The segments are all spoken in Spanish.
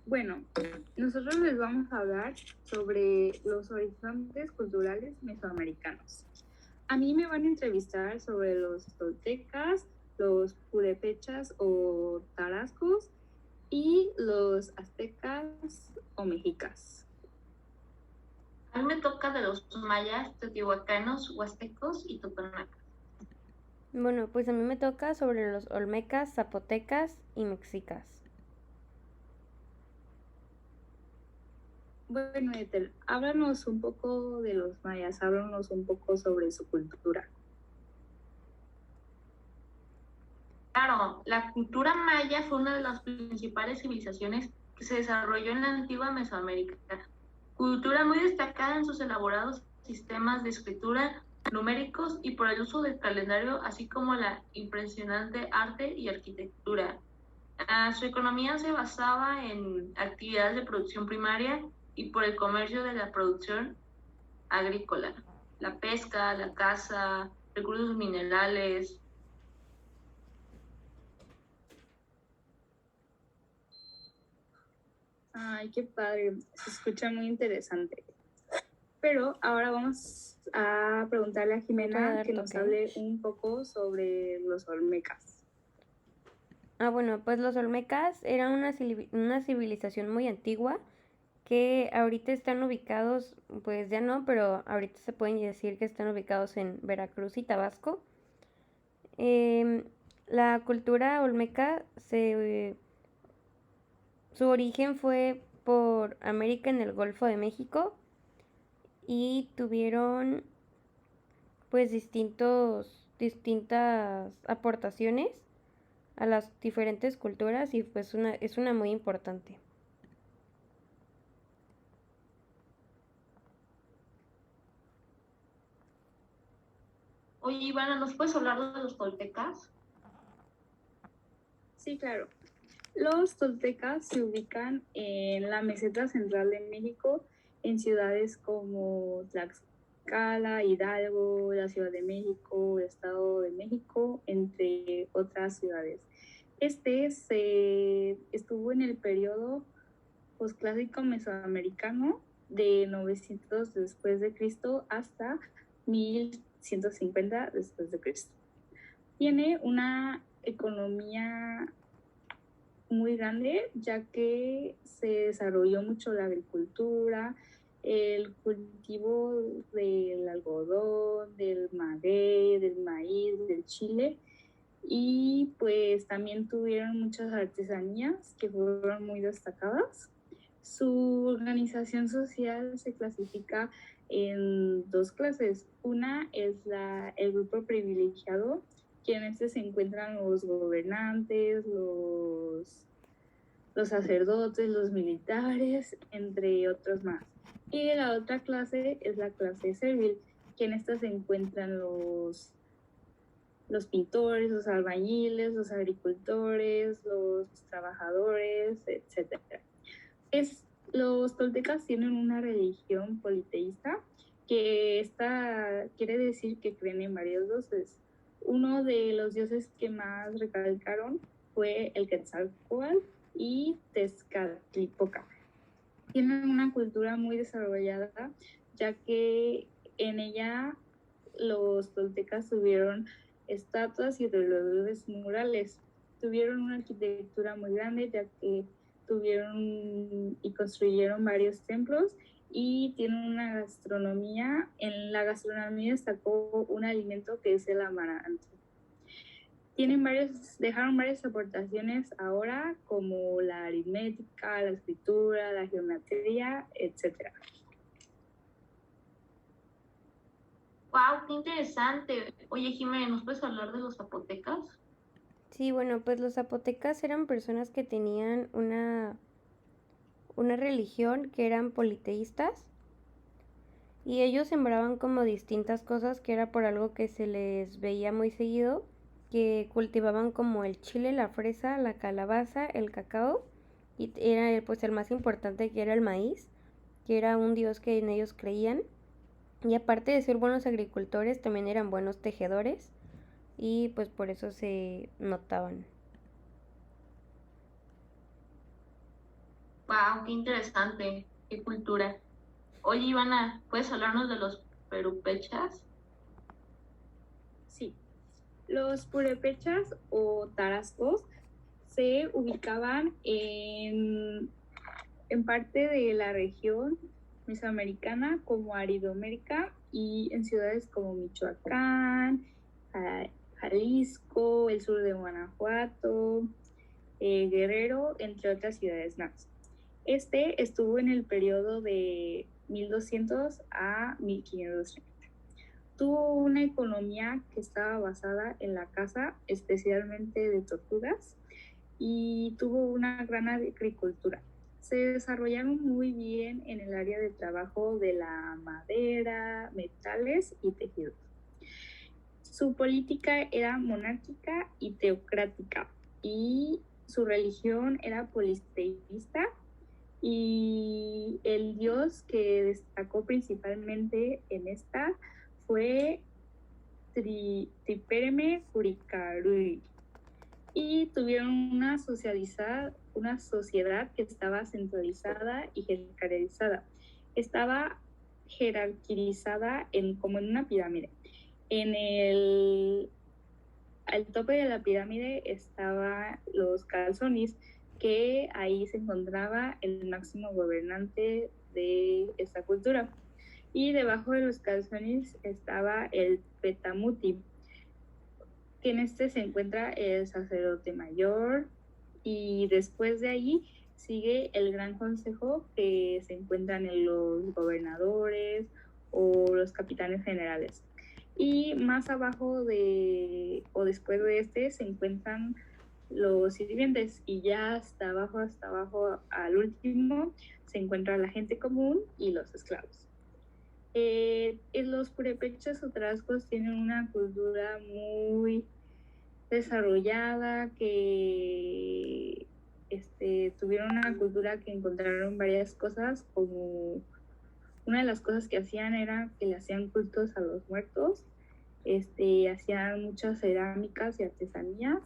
Bueno, nosotros les vamos a hablar sobre los horizontes culturales mesoamericanos. A mí me van a entrevistar sobre los toltecas, los purépechas o tarascos y los aztecas o mexicas. A mí me toca de los mayas, teotihuacanos, huastecos y totonacas. Bueno, pues a mí me toca sobre los olmecas, zapotecas y mexicas. Bueno, Ethel, háblanos un poco de los mayas, háblanos un poco sobre su cultura. Claro, la cultura maya fue una de las principales civilizaciones que se desarrolló en la antigua Mesoamérica. Cultura muy destacada en sus elaborados sistemas de escritura numéricos y por el uso del calendario, así como la impresionante arte y arquitectura. Su economía se basaba en actividades de producción primaria y por el comercio de la producción agrícola, la pesca, la caza, recursos minerales. Ay, qué padre, se escucha muy interesante. Pero ahora vamos a preguntarle a Jimena que nos hable un poco sobre los olmecas. Bueno, pues los olmecas eran una civilización muy antigua que ahorita están ubicados, pues ya no, pero ahorita se pueden decir que están ubicados en Veracruz y Tabasco. La cultura olmeca su origen fue por América en el Golfo de México y tuvieron pues distintas aportaciones a las diferentes culturas y pues es una muy importante. Oye, Ivana, ¿nos puedes hablar de los toltecas? Sí, claro. Los toltecas se ubican en la meseta central de México, en ciudades como Tlaxcala, Hidalgo, la Ciudad de México, Estado de México, entre otras ciudades. Se estuvo en el periodo posclásico mesoamericano de 900 después de Cristo hasta 1150 después de Cristo. Tiene una economía muy grande, ya que se desarrolló mucho la agricultura, el cultivo del algodón, del maguey, del maíz, del chile, y pues también tuvieron muchas artesanías que fueron muy destacadas. Su organización social se clasifica en dos clases. Una es el grupo privilegiado, que en este se encuentran los gobernantes, los sacerdotes, los militares, entre otros más. Y la otra clase es la clase servil, que en esta se encuentran los pintores, los albañiles, los agricultores, los trabajadores, etc. Los toltecas tienen una religión politeísta, que esta quiere decir que creen en varios dioses. Uno de los dioses que más recalcaron fue el Quetzalcóatl y Tezcatlipoca. Tienen una cultura muy desarrollada, ya que en ella los toltecas tuvieron estatuas y relieves murales. Tuvieron una arquitectura muy grande, ya que tuvieron y construyeron varios templos, y tienen una gastronomía. En la gastronomía destacó un alimento que es el amaranto. Dejaron varias aportaciones ahora, como la aritmética, la escritura, la geometría, etc. ¡Wow! ¡Qué interesante! Oye, Jimena, ¿nos puedes hablar de los zapotecas? Sí, bueno, pues los zapotecas eran personas que tenían una religión que eran politeístas y ellos sembraban como distintas cosas que era por algo que se les veía muy seguido, que cultivaban como el chile, la fresa, la calabaza, el cacao y era pues el más importante que era el maíz, que era un dios que en ellos creían. Y aparte de ser buenos agricultores, también eran buenos tejedores y pues por eso se notaban. Wow, Wow, qué interesante, qué cultura. Oye, Ivana, ¿puedes hablarnos de los perupechas? Sí, los purépechas o tarascos se ubicaban en parte de la región mesoamericana como Aridoamérica y en ciudades como Michoacán, Jalisco, el sur de Guanajuato, Guerrero, entre otras ciudades más. Este estuvo en el periodo de 1200 a 1530. Tuvo una economía que estaba basada en la caza, especialmente de tortugas, y tuvo una gran agricultura. Se desarrollaron muy bien en el área de trabajo de la madera, metales y tejidos. Su política era monárquica y teocrática, y su religión era politeísta, y el dios que destacó principalmente en esta fue Tripéreme Curicarui, y tuvieron una sociedad que estaba centralizada y jerarquizada. Estaba jerarquizada como en una pirámide. Al tope de la pirámide estaban los calzones, que ahí se encontraba el máximo gobernante de esta cultura. Y debajo de los calzones estaba el petamuti, que en este se encuentra el sacerdote mayor, y después de ahí sigue el gran consejo, que se encuentran en los gobernadores o los capitanes generales. Y más abajo o después de este se encuentran los sirvientes, y ya hasta abajo al último se encuentra la gente común y los esclavos. Los purépechas o tarascos tienen una cultura muy desarrollada, que tuvieron una cultura que encontraron varias cosas, como una de las cosas que hacían era que le hacían cultos a los muertos, hacían muchas cerámicas y artesanías,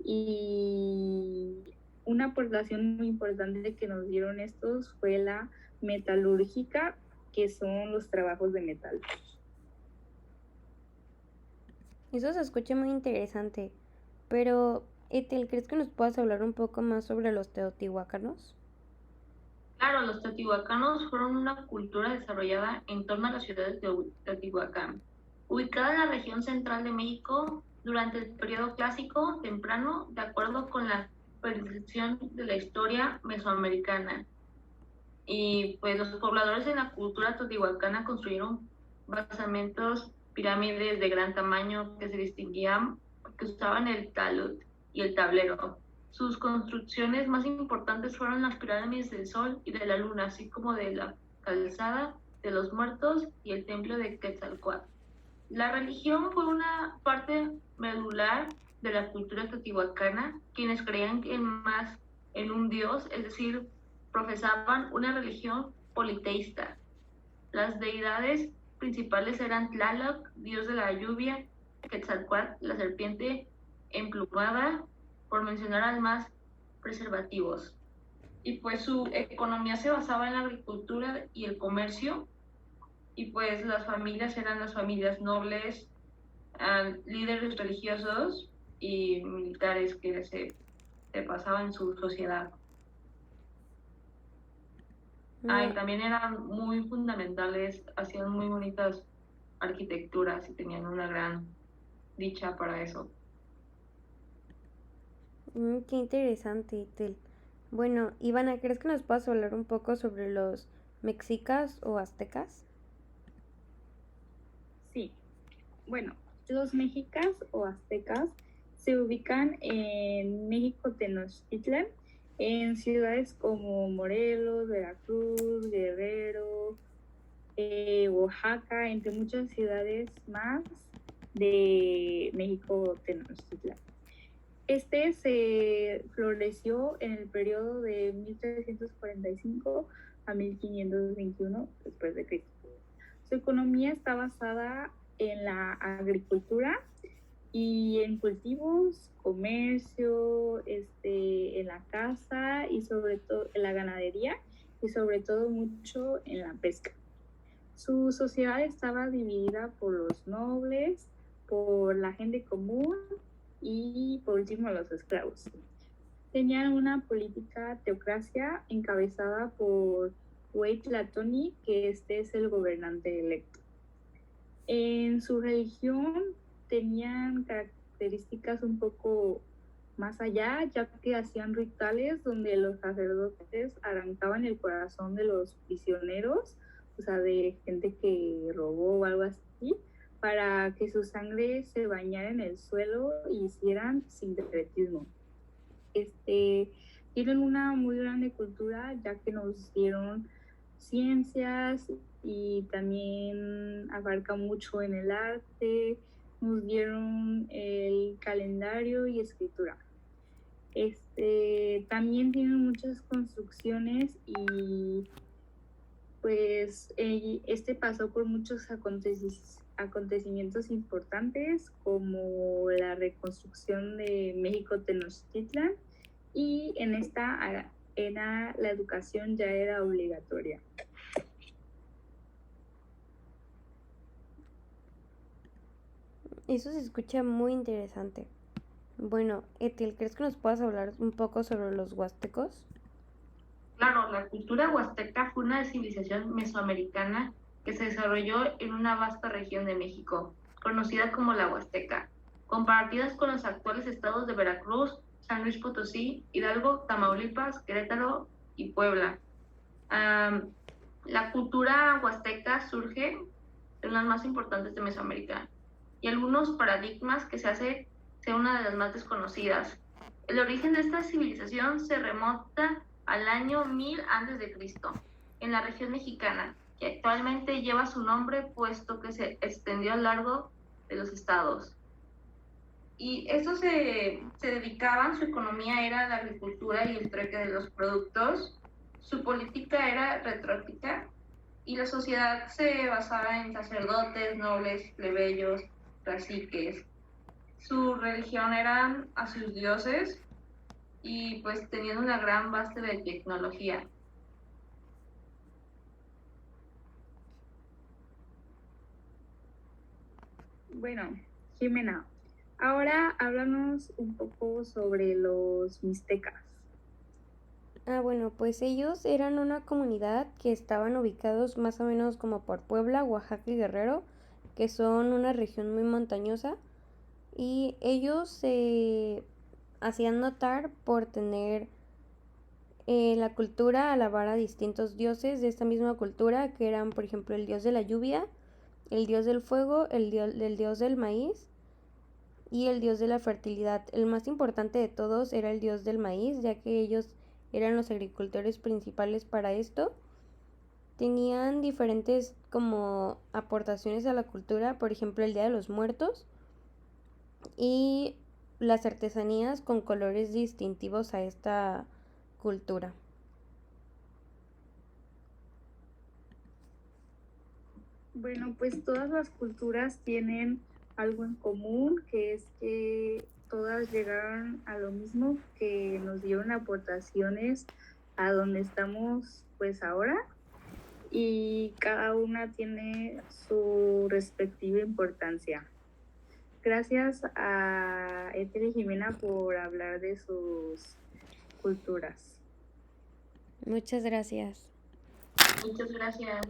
y una aportación muy importante que nos dieron estos fue la metalúrgica, que son los trabajos de metal. Eso se escucha muy interesante, pero Ethel, ¿crees que nos puedas hablar un poco más sobre los teotihuacanos? Claro, los teotihuacanos fueron una cultura desarrollada en torno a la ciudad de Teotihuacán, ubicada en la región central de México durante el periodo clásico temprano, de acuerdo con la percepción de la historia mesoamericana. Y pues los pobladores en la cultura teotihuacana construyeron basamentos, pirámides de gran tamaño que se distinguían porque usaban el talud y el tablero. Sus construcciones más importantes fueron las pirámides del Sol y de la Luna, así como de la Calzada de los Muertos y el Templo de Quetzalcóatl. La religión fue una parte medular de la cultura teotihuacana, quienes creían más en un dios, es decir, profesaban una religión politeísta. Las deidades principales eran Tlaloc, dios de la lluvia, Quetzalcóatl, la serpiente emplumada, por mencionar al más preservativos. Y pues su economía se basaba en la agricultura y el comercio, y pues las familias eran las familias nobles, líderes religiosos y militares que se pasaban en su sociedad. Y también eran muy fundamentales, hacían muy bonitas arquitecturas y tenían una gran dicha para eso. Qué interesante, Ethel. Bueno, Ivana, ¿crees que nos puedas hablar un poco sobre los mexicas o aztecas? Sí, bueno, los mexicas o aztecas se ubican en México Tenochtitlan, en ciudades como Morelos, Veracruz, Guerrero, Oaxaca, entre muchas ciudades más de México Tenochtitlan. Este se floreció en el periodo de 1345 a 1521 después de Cristo. Su economía está basada en la agricultura, y en cultivos, comercio, en la casa y sobre todo en la ganadería y sobre todo mucho en la pesca. Su sociedad estaba dividida por los nobles, por la gente común y por último los esclavos. Tenían una política teocracia encabezada por Hueytlatoni, que este es el gobernante electo. En su religión tenían características un poco más allá, ya que hacían rituales donde los sacerdotes arrancaban el corazón de los prisioneros, o sea, de gente que robó o algo así, para que su sangre se bañara en el suelo y hicieran sincretismo. Tienen una muy grande cultura, ya que nos dieron ciencias y también abarca mucho en el arte, nos dieron el calendario y escritura. También tienen muchas construcciones y pues pasó por muchos acontecimientos importantes como la reconstrucción de México Tenochtitlan y en esta era la educación ya era obligatoria. Eso se escucha muy interesante. Bueno, Etiel, ¿crees que nos puedas hablar un poco sobre los huastecos? Claro, la cultura huasteca fue una civilización mesoamericana que se desarrolló en una vasta región de México, conocida como la Huasteca, compartidas con los actuales estados de Veracruz, San Luis Potosí, Hidalgo, Tamaulipas, Querétaro y Puebla. La cultura huasteca surge de las más importantes de Mesoamérica y algunos paradigmas que se hace sea una de las más desconocidas. El origen de esta civilización se remonta al año 1000 a.C., en la región mexicana, que actualmente lleva su nombre puesto que se extendió a lo largo de los estados. Y estos se dedicaban, su economía era la agricultura y el trueque de los productos, su política era retrótica y la sociedad se basaba en sacerdotes, nobles, plebeyos, caciques. Su religión eran a sus dioses y pues tenían una gran base de tecnología. Bueno, Jimena, ahora háblanos un poco sobre los mixtecas. Bueno, pues ellos eran una comunidad que estaban ubicados más o menos como por Puebla, Oaxaca y Guerrero, que son una región muy montañosa, y ellos se hacían notar por tener la cultura, alabar a distintos dioses de esta misma cultura, que eran, por ejemplo, el dios de la lluvia, el dios del fuego, el dios del maíz y el dios de la fertilidad. El más importante de todos era el dios del maíz, ya que ellos eran los agricultores principales para esto. Tenían diferentes como aportaciones a la cultura, por ejemplo el Día de los Muertos y las artesanías con colores distintivos a esta cultura. Bueno, pues todas las culturas tienen algo en común, que es que todas llegaron a lo mismo, que nos dieron aportaciones a donde estamos pues ahora, y cada una tiene su respectiva importancia. Gracias a Ethel y Jimena por hablar de sus culturas. Muchas gracias. Muchas gracias.